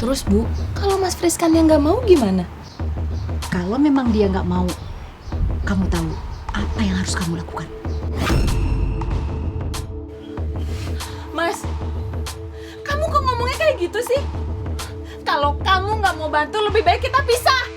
Terus Bu, kalau Mas Friskan yang nggak mau gimana? Kalau memang dia nggak mau, kamu tahu apa yang harus kamu lakukan. Mas, kamu kok ngomongnya kayak gitu sih? Kalau kamu nggak mau bantu, lebih baik kita pisah.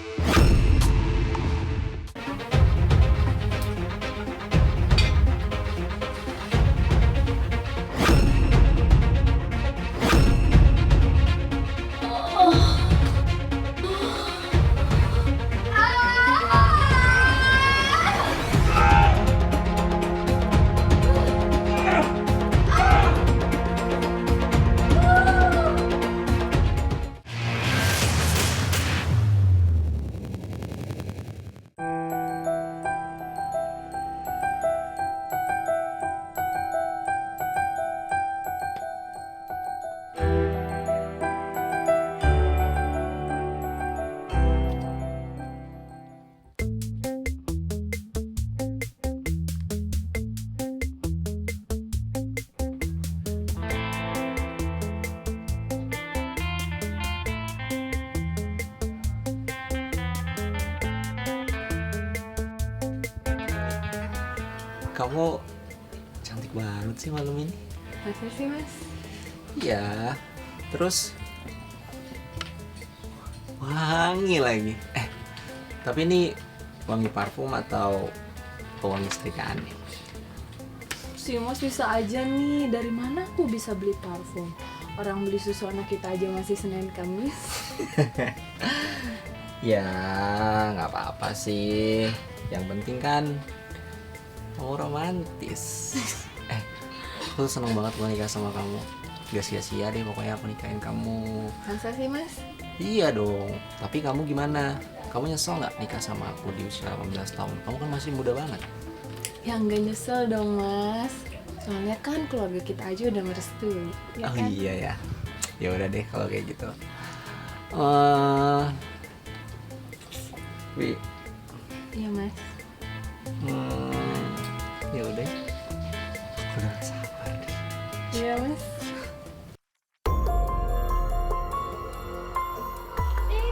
Kamu cantik banget sih malam ini. Masa sih Mas? Iya. Terus wangi lagi. Tapi ini wangi parfum atau wangi setrikaan nih? Si Mas bisa aja nih, dari mana aku bisa beli parfum? Orang beli susu anak kita aja masih Senin Kamis. Ya, nggak apa-apa sih. Yang penting kan kamu romantis. Aku seneng banget gue nikah sama kamu. Gak sia-sia deh pokoknya aku nikahin kamu. Masa sih Mas? Iya dong. Tapi kamu gimana? Kamu nyesel nggak nikah sama aku di usia 18 tahun? Kamu kan masih muda banget. Ya nggak nyesel dong Mas. Soalnya kan keluarga kita aja udah merestui. Ya Oh kan? iya ya. Ya udah deh kalau kayak gitu. Wi, Iya Mas. ya udah. Aku udah gak sabar deh. Iya Mas.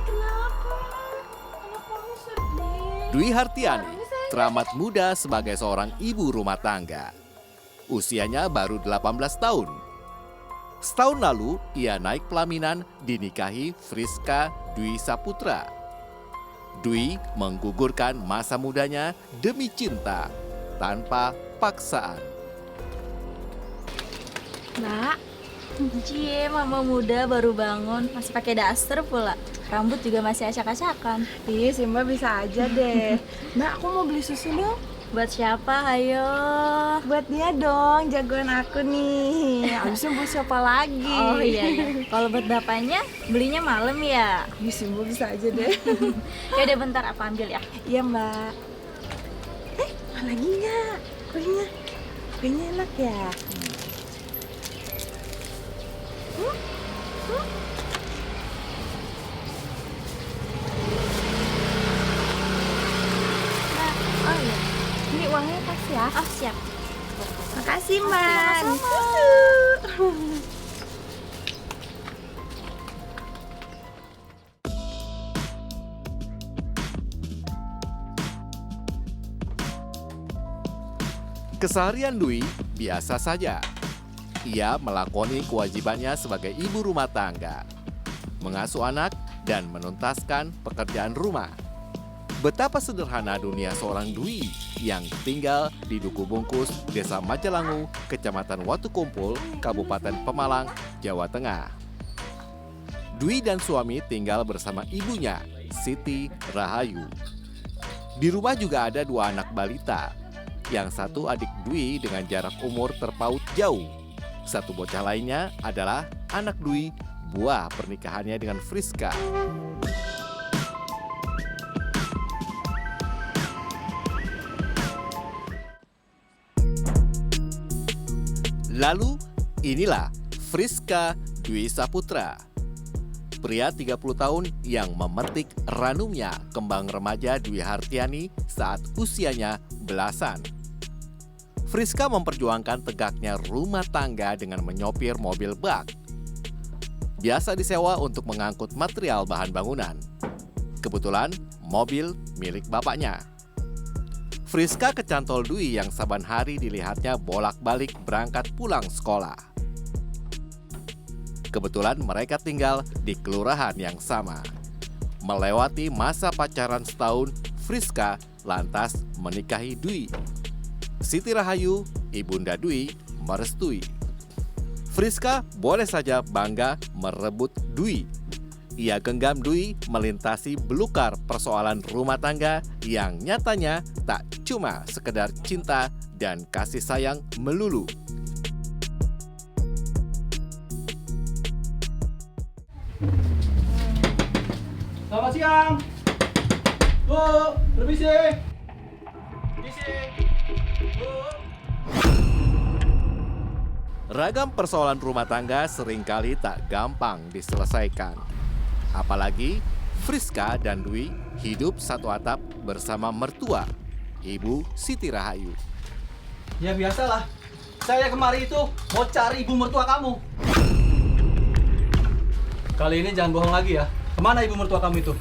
Kenapa? Anak kamu sedih. Dwi Hartiani teramat muda sebagai seorang ibu rumah tangga. Usianya baru 18 tahun. Setahun lalu, ia naik pelaminan dinikahi Friska Dwi Saputra. Dwi menggugurkan masa mudanya demi cinta, tanpa paksaan. Mbak, cie mama muda baru bangun, masih pakai daster pula. Rambut juga masih acak-acakan. Ih, si Mbak bisa aja deh. Mbak, aku mau beli susu dong. Buat siapa? Ayo. Buat dia dong, jagoan aku nih. Abisnya buat siapa lagi? Oh iya, iya. Kalau buat bapaknya, belinya malam ya? Ih, si Mbak bisa aja deh. Ya udah bentar, aku ambil ya. Iya Mbak. Lagi nggak? Kuenya, kuenya enak ya. Oh iya, ini uangnya kasih ya. Oh siap. Makasih Mbak. Keseharian Dwi biasa saja. Ia melakoni kewajibannya sebagai ibu rumah tangga, mengasuh anak dan menuntaskan pekerjaan rumah. Betapa sederhana dunia seorang Dwi yang tinggal di Duku Bungkus, Desa Majalangu, Kecamatan Watu Kumpul, Kabupaten Pemalang, Jawa Tengah. Dwi dan suami tinggal bersama ibunya, Siti Rahayu. Di rumah juga ada 2 anak balita. Yang satu adik Dwi dengan jarak umur terpaut jauh. Satu bocah lainnya adalah anak Dwi, buah pernikahannya dengan Friska. Lalu, inilah Friska Dwi Saputra. Pria 30 tahun yang memetik ranumnya kembang remaja Dwi Hartiani saat usianya belasan. Friska memperjuangkan tegaknya rumah tangga dengan menyopir mobil bak. biasa disewa untuk mengangkut material bahan bangunan. Kebetulan mobil milik bapaknya. Friska kecantol Dwi yang saban hari dilihatnya bolak-balik berangkat pulang sekolah. Kebetulan mereka tinggal di kelurahan yang sama. Melewati masa pacaran setahun, Friska lantas menikahi Dwi. Siti Rahayu, ibunda Dwi, merestui. Friska boleh saja bangga merebut Dwi. Ia genggam Dwi melintasi belukar persoalan rumah tangga yang nyatanya tak cuma sekedar cinta dan kasih sayang melulu. Selamat siang. Bu, permisi. Permisi. Bu. Ragam persoalan rumah tangga seringkali tak gampang diselesaikan. Apalagi Friska dan Dwi hidup satu atap bersama mertua, Ibu Siti Rahayu. Ya biasalah. Saya kemari itu mau cari ibu mertua kamu. Kali ini jangan bohong lagi ya. Kemana ibu mertua kamu itu?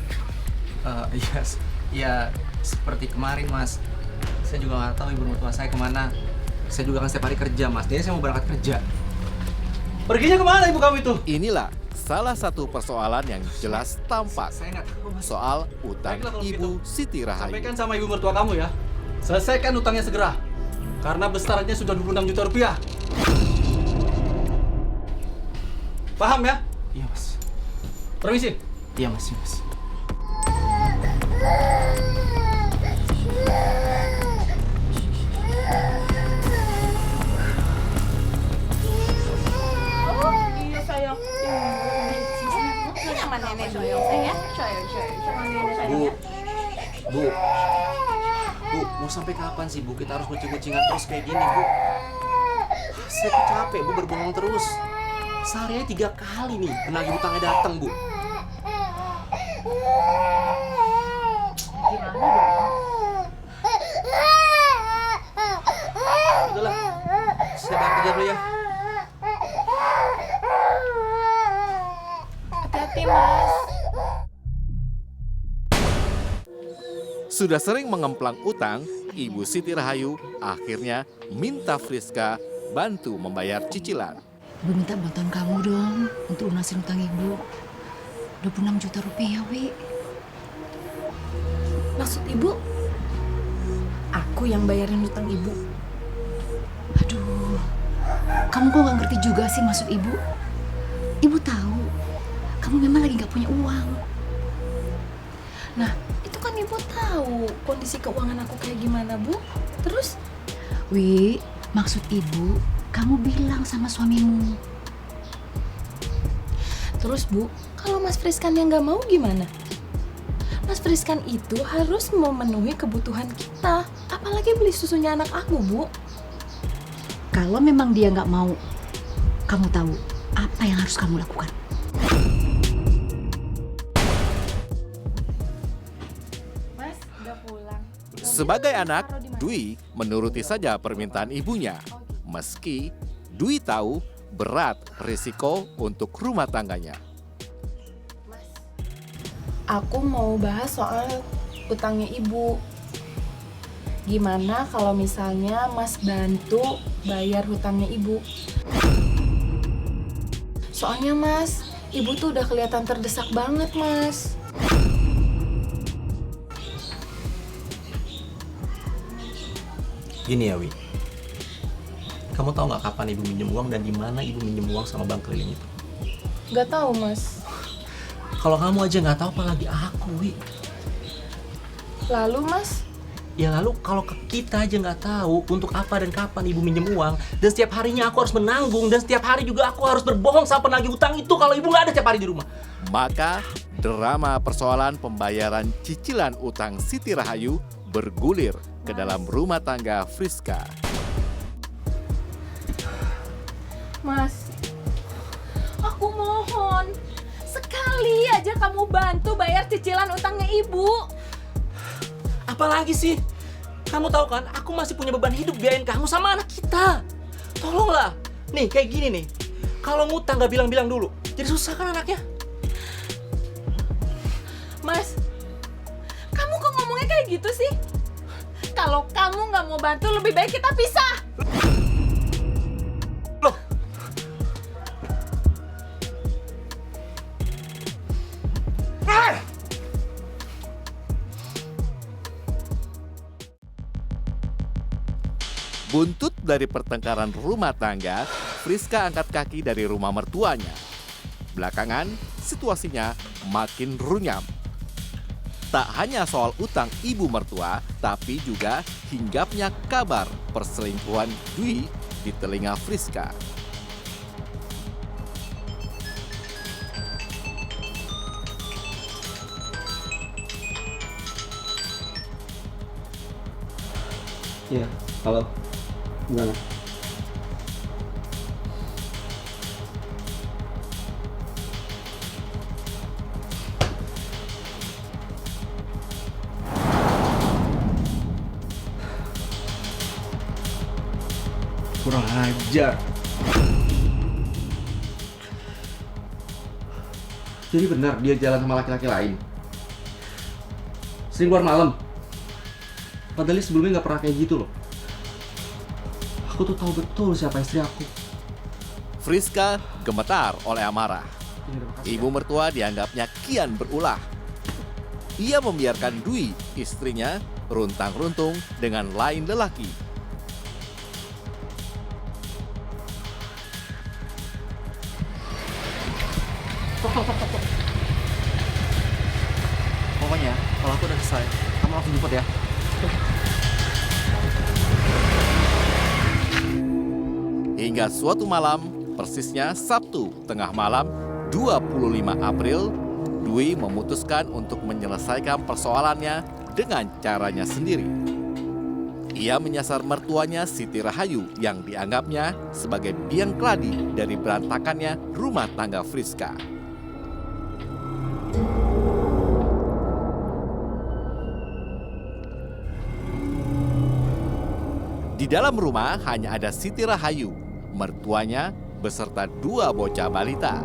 Ya seperti kemarin mas. Saya juga nggak tahu ibu mertua saya kemana. Saya juga kan setiap hari kerja mas. Jadi saya mau berangkat kerja. Perginya kemana ibu kamu itu? Inilah salah satu persoalan yang jelas tampak Saya nggak tahu mas. soal utang Baiklah kalau Ibu begitu. Siti Rahayu. Sampaikan sama ibu mertua kamu ya. Selesaikan utangnya segera. Karena besarannya sudah 26 juta rupiah. Paham ya? Iya mas. Permisi. Iya mas. Iya mas. Iya sayang. Sama nenek dulu sayang. Bu, mau sampai kapan sih Bu kita harus kucing-kucingan terus kayak gini Bu? Saya tuh capek Bu berbohong terus. Seharinya 3 kali nih penagih hutangnya datang Bu. Gimana dong? Udahlah, saya balik kerja dulu ya. Hati-hati mas. Sudah sering mengemplang utang, Ibu Siti Rahayu akhirnya minta Friska bantu membayar cicilan. Ibu minta bantuan kamu dong untuk lunasin utang ibu. 26 juta rupiah, Wi. Maksud ibu? Aku yang bayarin hutang ibu. Aduh, kamu kok gak ngerti juga sih maksud ibu? Ibu tahu, kamu memang lagi gak punya uang. Nah, itu kan ibu tahu kondisi keuangan aku kayak gimana, Bu. Terus? Wi, maksud ibu, kamu bilang sama suamimu. Terus, Bu, kalau Mas Friskan yang nggak mau gimana? Mas Friskan itu harus memenuhi kebutuhan kita. Apalagi beli susunya anak aku, Bu. Kalau memang dia gak mau, kamu tahu apa yang harus kamu lakukan. Mas, udah pulang. Sebagai anak, Dwi menuruti saja permintaan ibunya. Meski Dwi tahu berat risiko untuk rumah tangganya. Aku mau bahas soal utangnya ibu. Gimana kalau misalnya Mas bantu bayar hutangnya ibu? Soalnya Mas, ibu tuh udah kelihatan terdesak banget, Mas. Gini ya Wi. Kamu tahu nggak kapan ibu minjem uang dan di mana ibu minjem uang sama bank keliling itu? Gak tahu, Mas. Kalau kamu aja nggak tahu apalagi aku Wi. Lalu, Mas? Ya lalu kalau kita aja nggak tahu untuk apa dan kapan ibu minjem uang, dan setiap harinya aku harus menanggung, dan setiap hari juga aku harus berbohong sama penagih utang itu kalau ibu nggak ada setiap hari di rumah. Maka drama persoalan pembayaran cicilan utang Siti Rahayu bergulir ke dalam rumah tangga Friska. Mas, aku mohon, sekali aja kamu bantu bayar cicilan utangnya ibu. Apalagi sih? Kamu tahu kan, aku masih punya beban hidup biayain kamu sama anak kita. Tolonglah. Nih, kayak gini nih. Kalau ngutang gak bilang-bilang dulu. Jadi susah kan anaknya? Mas, kamu kok ngomongnya kayak gitu sih? Kalau kamu nggak mau bantu, lebih baik kita pisah. Loh, Buntut dari pertengkaran rumah tangga, Friska angkat kaki dari rumah mertuanya. Belakangan, situasinya makin runyam. Tak hanya soal utang ibu mertua, tapi juga hinggapnya kabar perselingkuhan Dwi di telinga Friska. iya, halo. Gimana? Kurang ajar. Jadi benar dia jalan sama laki-laki lain. Sering keluar malam. Padahal dia sebelumnya nggak pernah kayak gitu loh. Aku tuh tahu betul siapa istri aku. Friska gemetar oleh amarah. Ibu mertua dianggapnya kian berulah. Ia membiarkan Dwi, istrinya, runtang-runtung dengan lain lelaki. Pokoknya kalau aku udah selesai, kamu langsung jemput ya. Hingga suatu malam, persisnya Sabtu tengah malam 25 April, Dwi memutuskan untuk menyelesaikan persoalannya dengan caranya sendiri. Ia menyasar mertuanya Siti Rahayu yang dianggapnya sebagai biang keladi dari berantakannya rumah tangga Friska. Di dalam rumah hanya ada Siti Rahayu, mertuanya beserta 2 bocah balita.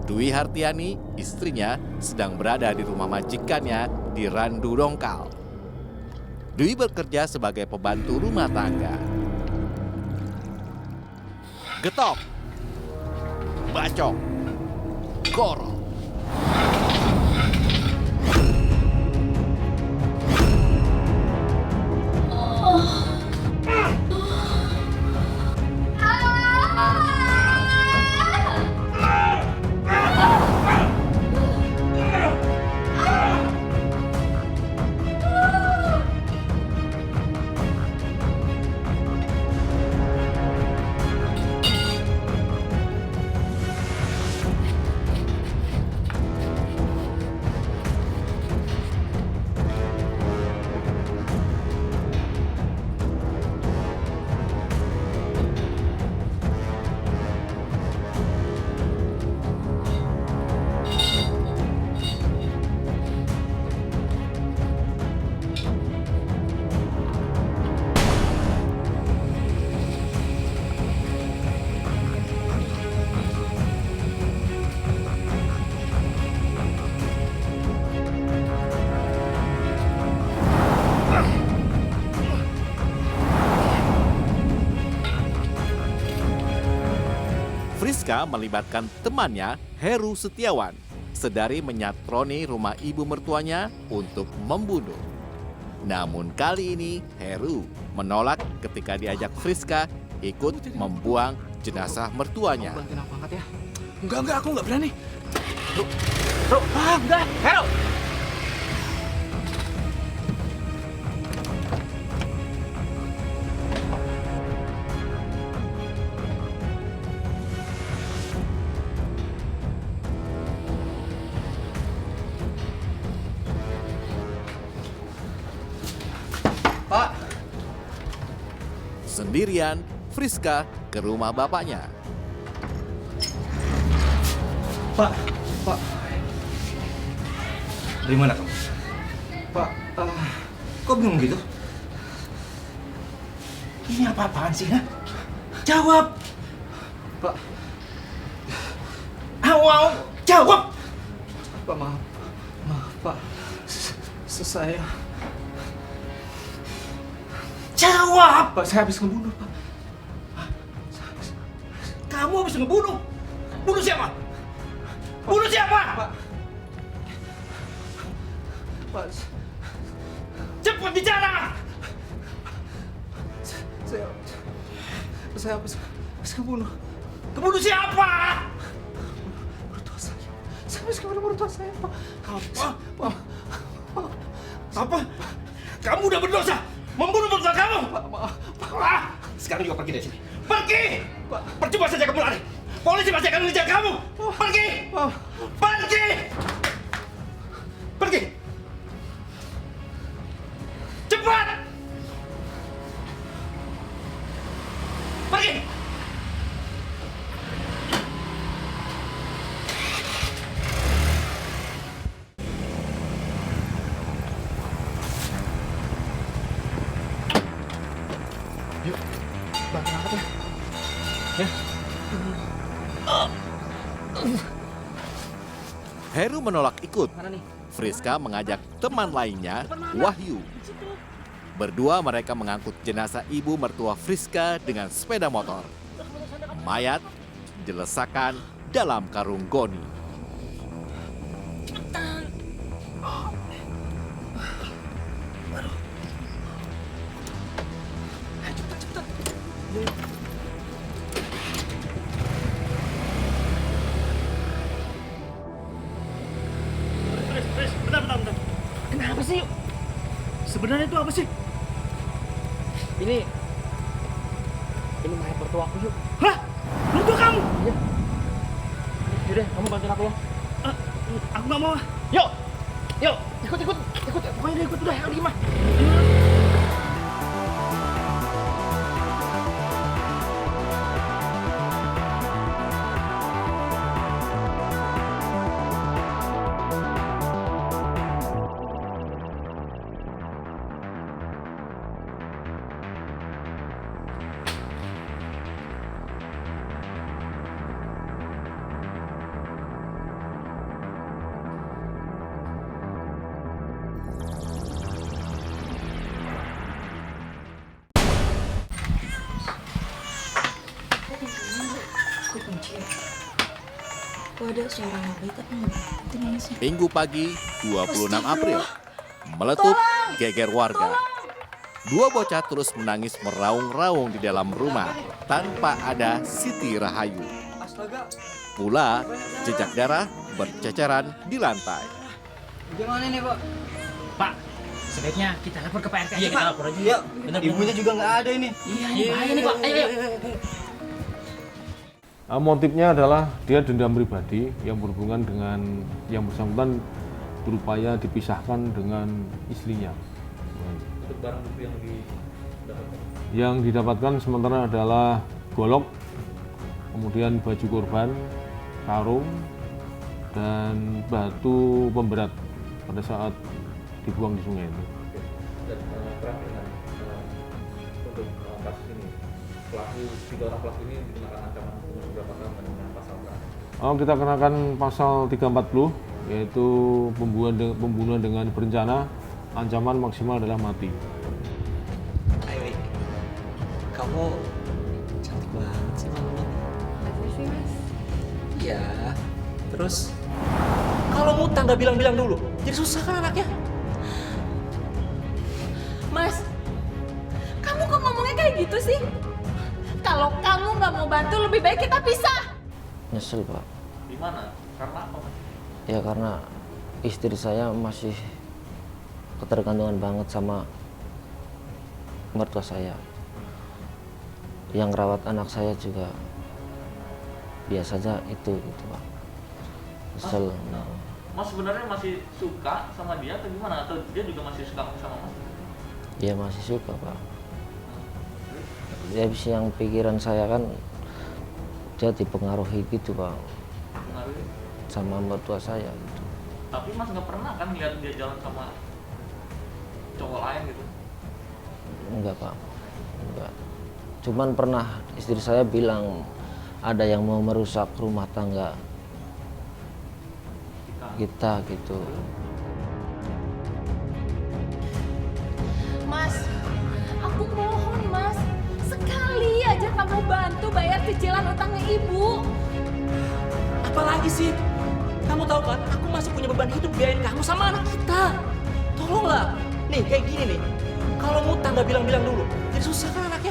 Dwi Hartiani, istrinya, sedang berada di rumah majikannya di Randu Dongkal. Dwi bekerja sebagai pembantu rumah tangga. Getok, bacok, gorok. Friska melibatkan temannya Heru Setiawan sedari menyatroni rumah ibu mertuanya untuk membunuh. Namun kali ini Heru menolak ketika diajak Friska ikut membuang jenazah mertuanya. Bantuin aku angkat ya. Enggak, aku nggak berani. Enggak, Hero. Pak, Sendirian, Friska ke rumah bapaknya. Pak. Dari mana kamu? Pak, kok bingung gitu? Ini apa-apaan sih, ha? Jawab. Pak, Mau jawab. Pak, maaf. Maaf, Pak. Saya... Jawab. Pak, saya habis ngebunuh, Pak. Kamu habis ngebunuh. Bunuh siapa? Bunuh siapa? Pak. Pak, Cepat bicara. saya habis ngebunuh. Kebunuh siapa? Mertua saya. Saya habis ngebunuh mertua saya, Pak. Apa? Apa? Kamu udah berdosa membunuh mertua kamu. Maaf. Sekarang juga pergi dari sini. Pergi. Percuma saja kamu lari. Polisi pasti akan mengejar kamu. Pergi. Pergi. Pergi. Cepat. Pergi. Heru menolak ikut. Friska mengajak teman lainnya, Wahyu. Berdua mereka mengangkut jenazah ibu mertua Friska dengan sepeda motor. Mayat diletakkan dalam karung goni. Bentar. Kenapa sih? Sebenarnya itu apa sih? Ini mayat mertua aku, yuk. Hah? Mertua kamu? Iya. Yaudah, kamu bantuin aku ya. Aku nggak mau. Yuk, ikut. Pokoknya ikut udah, yang gimana? Ada suara mobil tapi nggak ngerti mana sih. Minggu pagi, 26 April. Meletup geger warga. Dua bocah terus menangis meraung-raung di dalam rumah tanpa ada Siti Rahayu. Pula jejak darah berceceran di lantai. Gimana nih, Pak? Pak, sebaiknya kita lapor ke Pak RT aja, Iya, Pak. Pak. Lapor aja. Iya, ibunya juga nggak ada ini. Iya, ini bahaya nih, Pak. Ayo. Motifnya adalah dia dendam pribadi yang berhubungan dengan yang bersangkutan berupaya dipisahkan dengan istrinya. Untuk barang bukti yang didapatkan? Yang didapatkan sementara adalah golok, kemudian baju korban, karung, dan batu pemberat pada saat dibuang di sungai itu. Dan terakhir untuk kasus ini, tiga orang pelaku ini dikenakan ancaman hukuman berapa tahun dengan pasal berapa? Kita kenakan pasal 340, yaitu pembunuhan dengan berencana, ancaman maksimal adalah mati. Ayo, kamu cantik banget sih malam ini. Iya, terus kalau ngutang nggak bilang-bilang dulu, jadi susah kan anaknya. Mas, kamu kok ngomongnya kayak gitu sih? Kalau kamu nggak mau bantu, lebih baik kita pisah. Nyesel, Pak. Gimana? Karena apa, Mas? Ya karena istri saya masih ketergantungan banget sama mertua saya. Yang rawat anak saya juga biasa saja itu gitu, Pak. Nyesel. Mas sebenarnya masih suka sama dia atau gimana? Atau dia juga masih suka sama Mas? Ya masih suka, Pak. Ya yang pikiran saya kan dia dipengaruhi gitu, Pak, Pengaruhi? sama mertua saya gitu. Tapi Mas nggak pernah kan lihat dia jalan sama cowok lain gitu? Enggak, Pak. Enggak. Cuman pernah istri saya bilang ada yang mau merusak rumah tangga kita gitu. Mas, aku mohon Mas, sekali aja kamu bantu bayar cicilan utangnya ibu. Apalagi sih? Kamu tahu kan, aku masih punya beban hidup biayain kamu sama anak kita. Tolonglah. Nih, kayak gini nih. Kalau ngutang nggak bilang-bilang dulu, jadi susah kan anaknya.